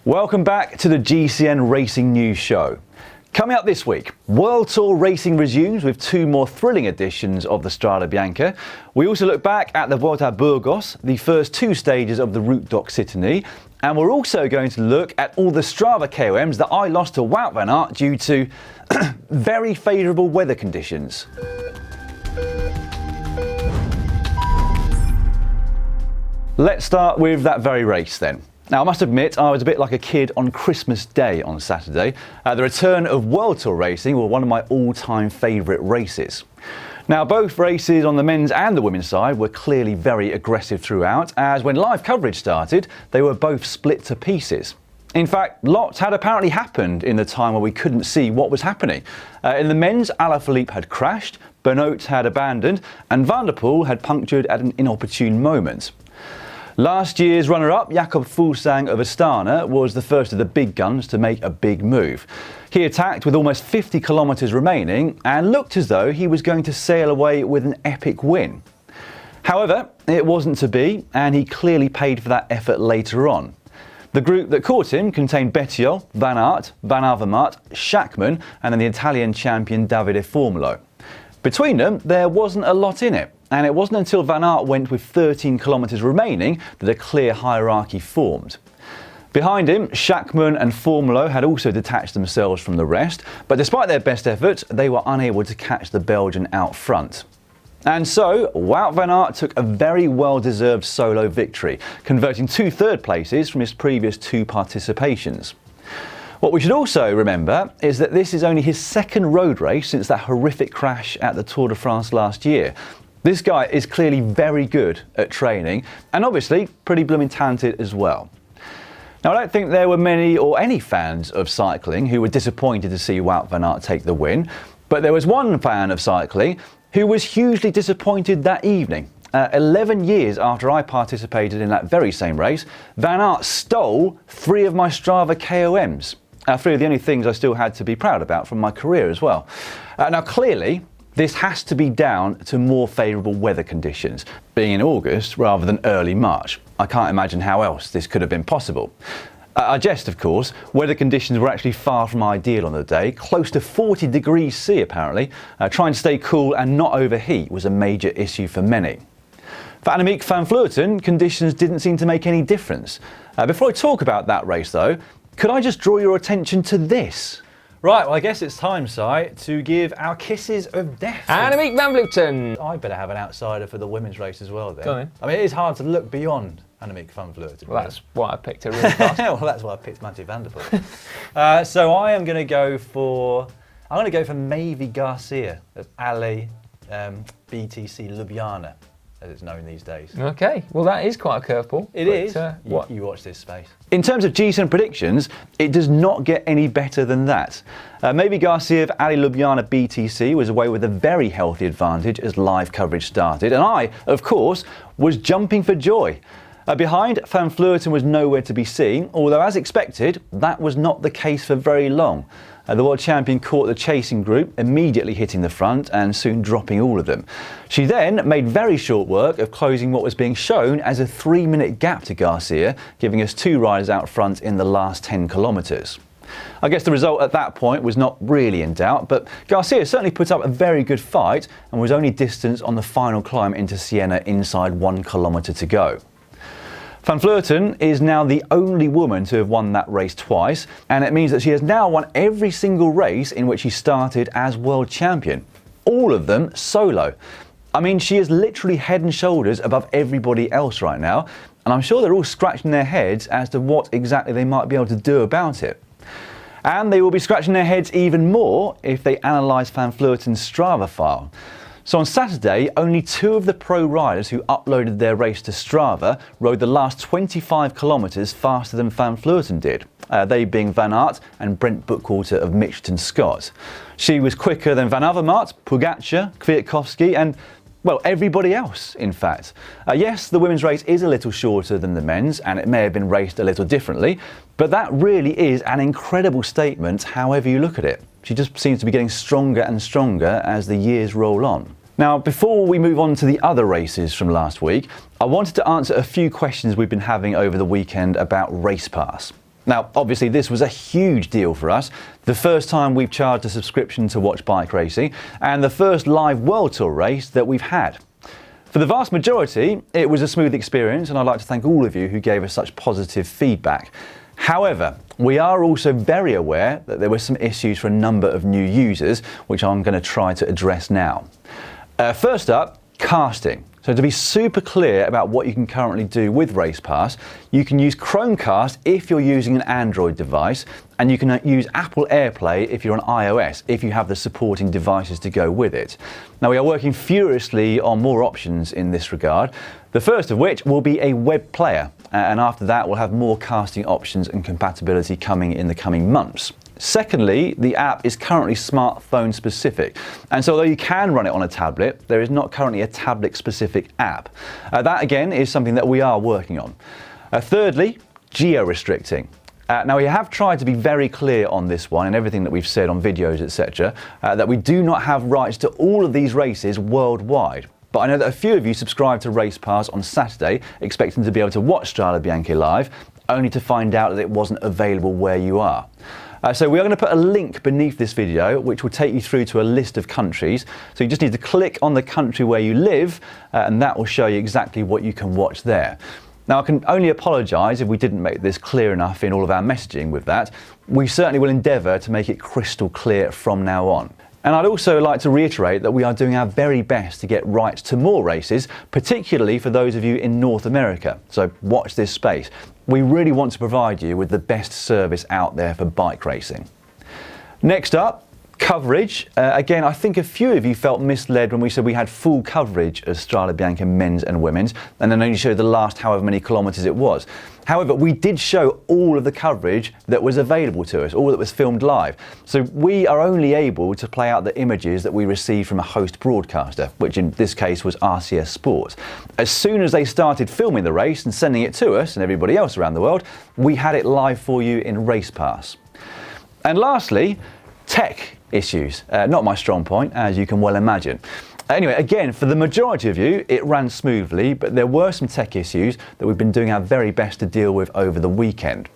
Welcome back to the GCN Racing News Show. Coming up this week, WorldTour racing resumes with two more thrilling editions of the Strade Bianche. We also look back at the Vuelta Burgos, the first two stages of the Route d'Occitanie, and we're also going to look at all the Strava KOMs that I lost to Wout van Aert due to very favourable weather conditions. Let's start with that very race then. Now, I must admit, I was a bit like a kid on Christmas Day on Saturday. The return of WorldTour racing were one of my all-time favourite races. Now, both races on the men's and the women's side were clearly very aggressive throughout, as when live coverage started, they were both split to pieces. In fact, lots had apparently happened in the time where we couldn't see what was happening. In the men's, Alaphilippe had crashed, Benoot had abandoned, and Van der Poel had punctured at an inopportune moment. Last year's runner-up, Jakob Fuglsang of Astana, was the first of the big guns to make a big move. He attacked with almost 50 kilometres remaining and looked as though he was going to sail away with an epic win. However, it wasn't to be, and he clearly paid for that effort later on. The group that caught him contained Bettiol, Van Aert, Van Avermaet, Schachmann, and then the Italian champion Davide Formolo. Between them, there wasn't a lot in it. And it wasn't until Van Aert went with 13 kilometres remaining that a clear hierarchy formed. Behind him, Schachmann and Formolo had also detached themselves from the rest, but despite their best efforts, they were unable to catch the Belgian out front. And so, Wout van Aert took a very well-deserved solo victory, converting 2 third places from his previous 2 participations. What we should also remember is that this is only his second road race since that horrific crash at the Tour de France last year. This guy is clearly very good at training and obviously pretty blooming talented as well. Now, I don't think there were many or any fans of cycling who were disappointed to see Wout van Aert take the win, but there was one fan of cycling who was hugely disappointed that evening. 11 years after I participated in that very same race, Van Aert stole 3 of my Strava KOMs. 3 of the only things I still had to be proud about from my career as well. Now, clearly, this has to be down to more favourable weather conditions, being in August rather than early March. I can't imagine how else this could have been possible. I jest, of course. Weather conditions were actually far from ideal on the day, close to 40 degrees C apparently. Trying to stay cool and not overheat was a major issue for many. For Annemiek van Vleuten, conditions didn't seem to make any difference. Before I talk about that race though, could I just draw your attention to this? Right, well I guess it's time, Si, to give our kisses of death. Annemiek van Vleuten! I better have an outsider for the women's race as well then. Go on then. I mean, it is hard to look beyond Annemiek van Vleuten. Well, that's why I picked her really fast. Well, that's why I picked Mathieu van der Poel. So I'm going to go for Mavi Garcia of Ale BTC Ljubljana, as it's known these days. Okay, well that is quite a curveball. It is. What? You watch this space. In terms of GCN predictions, it does not get any better than that. Mavi Garcia of Ale Ljubljana BTC was away with a very healthy advantage as live coverage started, and I, of course, was jumping for joy. Behind, Van Vleuten was nowhere to be seen, although as expected, that was not the case for very long. The world champion caught the chasing group, immediately hitting the front and soon dropping all of them. She then made very short work of closing what was being shown as a 3-minute gap to Garcia, giving us 2 riders out front in the last 10 kilometres. I guess the result at that point was not really in doubt, but Garcia certainly put up a very good fight and was only distanced on the final climb into Siena inside 1 kilometre to go. Van Vleuten is now the only woman to have won that race twice, and it means that she has now won every single race in which she started as world champion. All of them solo. I mean, she is literally head and shoulders above everybody else right now, and I'm sure they're all scratching their heads as to what exactly they might be able to do about it. And they will be scratching their heads even more if they analyse Van Vleuten's Strava file. So on Saturday, only 2 of the pro riders who uploaded their race to Strava rode the last 25 kilometres faster than Van Vleuten did, they being Van Aert and Brent Bookwater of Mitchelton Scott. She was quicker than Van Avermaet, Pogačar, Kwiatkowski and, well, everybody else, in fact. Yes, the women's race is a little shorter than the men's and it may have been raced a little differently, but that really is an incredible statement however you look at it. She just seems to be getting stronger and stronger as the years roll on. Now, before we move on to the other races from last week, I wanted to answer a few questions we've been having over the weekend about Race Pass. Now, obviously, this was a huge deal for us. The first time we've charged a subscription to watch bike racing, and the first live World Tour race that we've had. For the vast majority, it was a smooth experience, and I'd like to thank all of you who gave us such positive feedback. However, we are also very aware that there were some issues for a number of new users, which I'm going to try to address now. First up, casting. So to be super clear about what you can currently do with RacePass, you can use Chromecast if you're using an Android device, and you can use Apple AirPlay if you're on iOS, if you have the supporting devices to go with it. Now, we are working furiously on more options in this regard, the first of which will be a web player, and after that we'll have more casting options and compatibility coming in the coming months. Secondly, the app is currently smartphone specific, and so although you can run it on a tablet, there is not currently a tablet specific app. That again is something that we are working on. Thirdly, geo-restricting. Now, we have tried to be very clear on this one and everything that we've said on videos, etc., that we do not have rights to all of these races worldwide. But I know that a few of you subscribed to RacePass on Saturday, expecting to be able to watch Strade Bianche live, only to find out that it wasn't available where you are. So we are going to put a link beneath this video which will take you through to a list of countries. So you just need to click on the country where you live and that will show you exactly what you can watch there. Now, I can only apologise if we didn't make this clear enough in all of our messaging with that. We certainly will endeavour to make it crystal clear from now on. And I'd also like to reiterate that we are doing our very best to get rights to more races, particularly for those of you in North America. So watch this space. We really want to provide you with the best service out there for bike racing. Next up, coverage. Again, I think a few of you felt misled when we said we had full coverage of Strade Bianche men's and women's, and then only showed the last however many kilometres it was. However, we did show all of the coverage that was available to us, all that was filmed live. So we are only able to play out the images that we received from a host broadcaster, which in this case was RCS Sport. As soon as they started filming the race and sending it to us and everybody else around the world, we had it live for you in RacePass. And lastly, tech issues. Not my strong point, as you can well imagine. Anyway, again, for the majority of you, it ran smoothly, but there were some tech issues that we've been doing our very best to deal with over the weekend.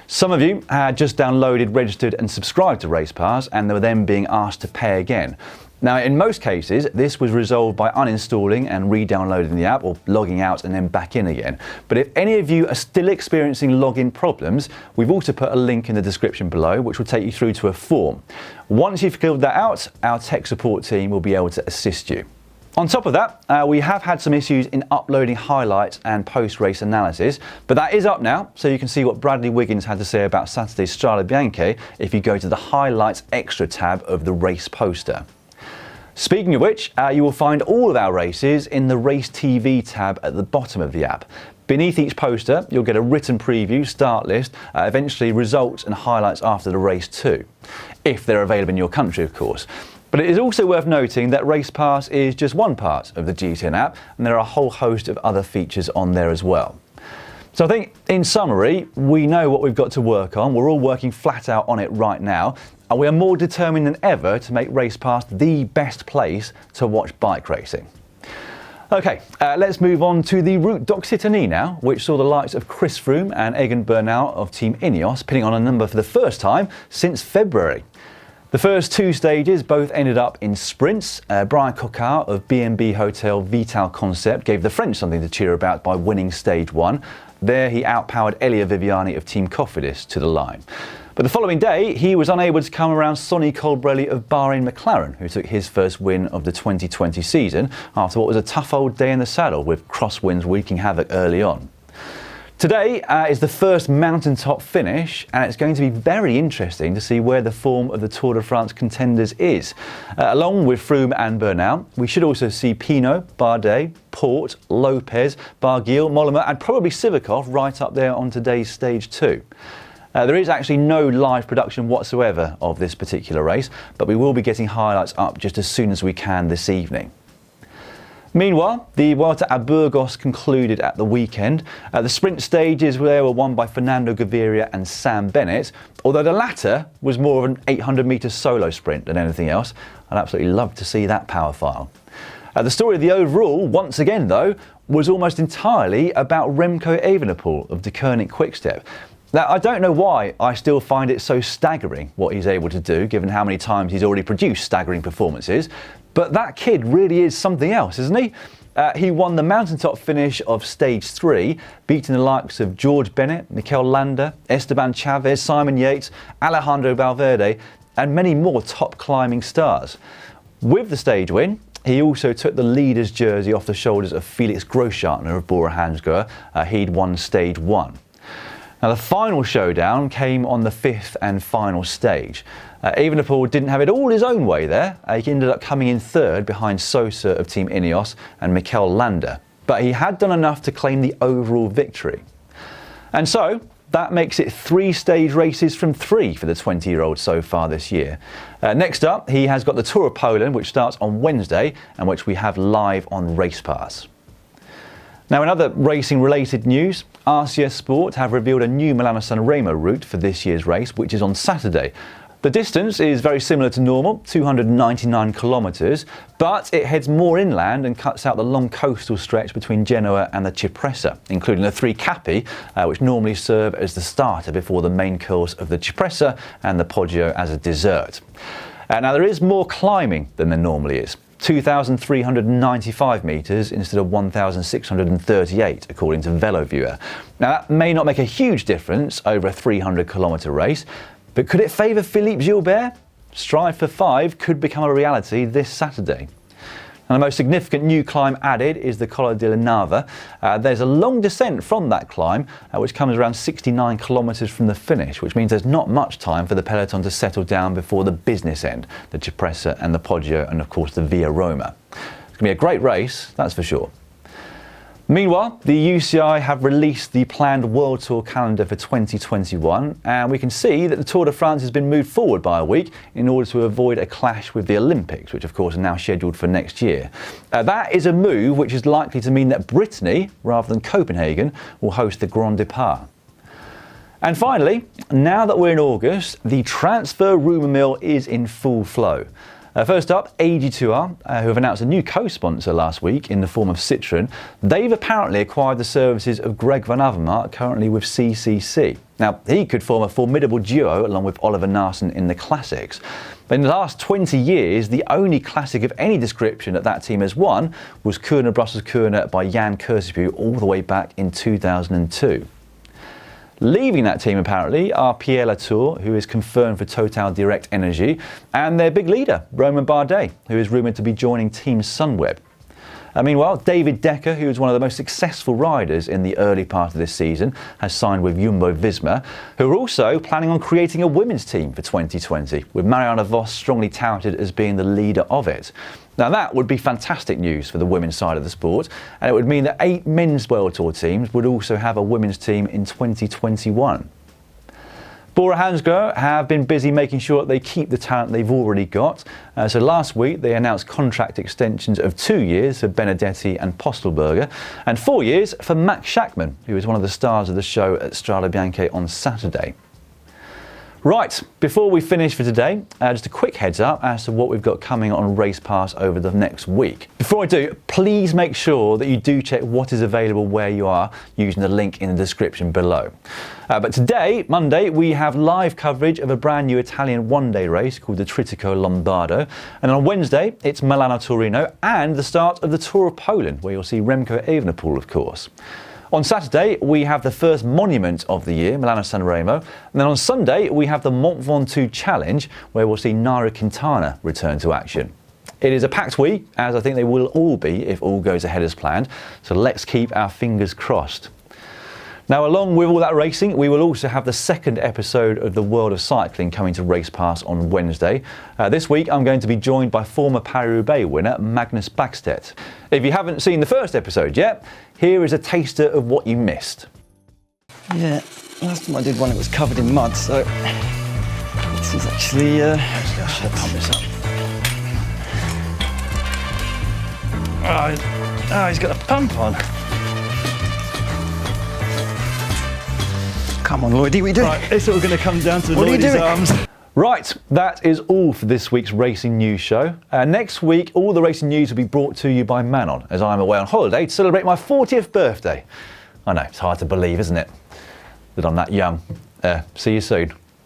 Some of you had just downloaded, registered and subscribed to RacePass, and they were then being asked to pay again. Now, in most cases, this was resolved by uninstalling and re-downloading the app or logging out and then back in again. But if any of you are still experiencing login problems, we've also put a link in the description below which will take you through to a form. Once you've filled that out, our tech support team will be able to assist you. On top of that, we have had some issues in uploading highlights and post-race analysis, but that is up now, so you can see what Bradley Wiggins had to say about Saturday's Strade Bianche if you go to the Highlights Extra tab of the race poster. Speaking of which, you will find all of our races in the Race TV tab at the bottom of the app. Beneath each poster, you'll get a written preview, start list, eventually results and highlights after the race too, if they're available in your country, of course. But it is also worth noting that RacePass is just one part of the GCN app, and there are a whole host of other features on there as well. So I think, in summary, we know what we've got to work on. We're all working flat out on it right now, and we are more determined than ever to make RacePass the best place to watch bike racing. Okay, let's move on to the Route d'Occitanie now, which saw the likes of Chris Froome and Egan Bernal of Team Ineos pitting on a number for the first time since February. The first two stages both ended up in sprints. Brian Coquard of B&B Hotel Vital Concept gave the French something to cheer about by winning stage one. There he outpowered Elia Viviani of Team Cofidis to the line. But the following day, he was unable to come around Sonny Colbrelli of Bahrain McLaren, who took his first win of the 2020 season after what was a tough old day in the saddle with crosswinds wreaking havoc early on. Today is the first mountaintop finish, and it's going to be very interesting to see where the form of the Tour de France contenders is. Along with Froome and Bernal, we should also see Pinot, Bardet, Porte, Lopez, Barguil, Mollema and probably Sivakov right up there on today's stage two. There is actually no live production whatsoever of this particular race, but we will be getting highlights up just as soon as we can this evening. Meanwhile, the Vuelta at Burgos concluded at the weekend. The sprint stages there were won by Fernando Gaviria and Sam Bennett, although the latter was more of an 800-metre solo sprint than anything else. I'd absolutely love to see that power file. The story of the overall, once again though, was almost entirely about Remco Evenepoel of De Koning Quickstep. Now, I don't know why I still find it so staggering what he's able to do, given how many times he's already produced staggering performances, but that kid really is something else, isn't he? He won the mountaintop finish of Stage 3, beating the likes of George Bennett, Mikel Landa, Esteban Chavez, Simon Yates, Alejandro Valverde, and many more top climbing stars. With the stage win, he also took the leader's jersey off the shoulders of Felix Großschartner of Bora Hansgrohe. He'd won Stage 1. Now, the final showdown came on the 5th and final stage. Evenepoel didn't have it all his own way there. He ended up coming in 3rd behind Sosa of Team Ineos and Mikel Landa. But he had done enough to claim the overall victory. And so, that makes it 3 stage races from 3 for the 20-year-old so far this year. Next up, he has got the Tour of Poland, which starts on Wednesday and which we have live on Race Pass. Now, in other racing-related news, RCS Sport have revealed a new Milano-San Remo route for this year's race, which is on Saturday. The distance is very similar to normal, 299 kilometres, but it heads more inland and cuts out the long coastal stretch between Genoa and the Cipressa, including the 3 Capi, which normally serve as the starter before the main course of the Cipressa and the Poggio as a dessert. Now, there is more climbing than there normally is. 2,395 metres instead of 1,638, according to VeloViewer. Now, that may not make a huge difference over a 300-kilometre race, but could it favour Philippe Gilbert? Stride for 5 could become a reality this Saturday. And the most significant new climb added is the Colla di Nava. There's a long descent from that climb, which comes around 69 kilometres from the finish, which means there's not much time for the peloton to settle down before the business end, the Cipressa and the Poggio, and of course the Via Roma. It's going to be a great race, that's for sure. Meanwhile, the UCI have released the planned World Tour calendar for 2021, and we can see that the Tour de France has been moved forward by a week in order to avoid a clash with the Olympics, which of course are now scheduled for next year. That is a move which is likely to mean that Brittany, rather than Copenhagen, will host the Grand Départ. And finally, now that we're in August, the transfer rumour mill is in full flow. First up, AG2R, who have announced a new co-sponsor last week in the form of Citroën. They've apparently acquired the services of Greg van Avermaet, currently with CCC. Now, he could form a formidable duo along with Oliver Naesen in the Classics. But in the last 20 years, the only Classic of any description that team has won was Kuurne-Brussels-Kuurne by Jan Kuursepu all the way back in 2002. Leaving that team, apparently, are Pierre Latour, who is confirmed for Total Direct Energy, and their big leader, Romain Bardet, who is rumoured to be joining Team Sunweb. Meanwhile, David Dekker, who is one of the most successful riders in the early part of this season, has signed with Jumbo-Visma, who are also planning on creating a women's team for 2020, with Marianne Vos strongly touted as being the leader of it. Now, that would be fantastic news for the women's side of the sport, and it would mean that 8 men's World Tour teams would also have a women's team in 2021. Bora Hansgrohe have been busy making sure that they keep the talent they've already got. So last week they announced contract extensions of 2 years for Benedetti and Postelberger, and 4 years for Max Schachmann, who is one of the stars of the show at Strade Bianche on Saturday. Right, before we finish for today, just a quick heads up as to what we've got coming on Race Pass over the next week. Before I do, please make sure that you do check what is available where you are using the link in the description below. But today, Monday, we have live coverage of a brand new Italian one-day race called the Tritico Lombardo. And on Wednesday, it's Milano-Torino and the start of the Tour of Poland, where you'll see Remco Evenepoel, of course. On Saturday, we have the first monument of the year, Milano-San Remo. And then on Sunday, we have the Mont Ventoux Challenge, where we'll see Nairo Quintana return to action. It is a packed week, as I think they will all be if all goes ahead as planned. So let's keep our fingers crossed. Now, along with all that racing, we will also have the second episode of The World of Cycling coming to Race Pass on Wednesday. This week, I'm going to be joined by former Paris-Roubaix winner Magnus Backstedt. If you haven't seen the first episode yet, here is a taster of what you missed. Yeah, last time I did one, it was covered in mud, so this is actually. I should pump this up. Oh, he's got a pump on. Come on, Lloydie, what are you doing? Right, it's all going to come down to What are you Lloydie's doing? arms. Right, that is all for this week's racing news show. Next week, all the racing news will be brought to you by Manon, as I'm away on holiday to celebrate my 40th birthday. I know, it's hard to believe, isn't it? that I'm that young. See you soon.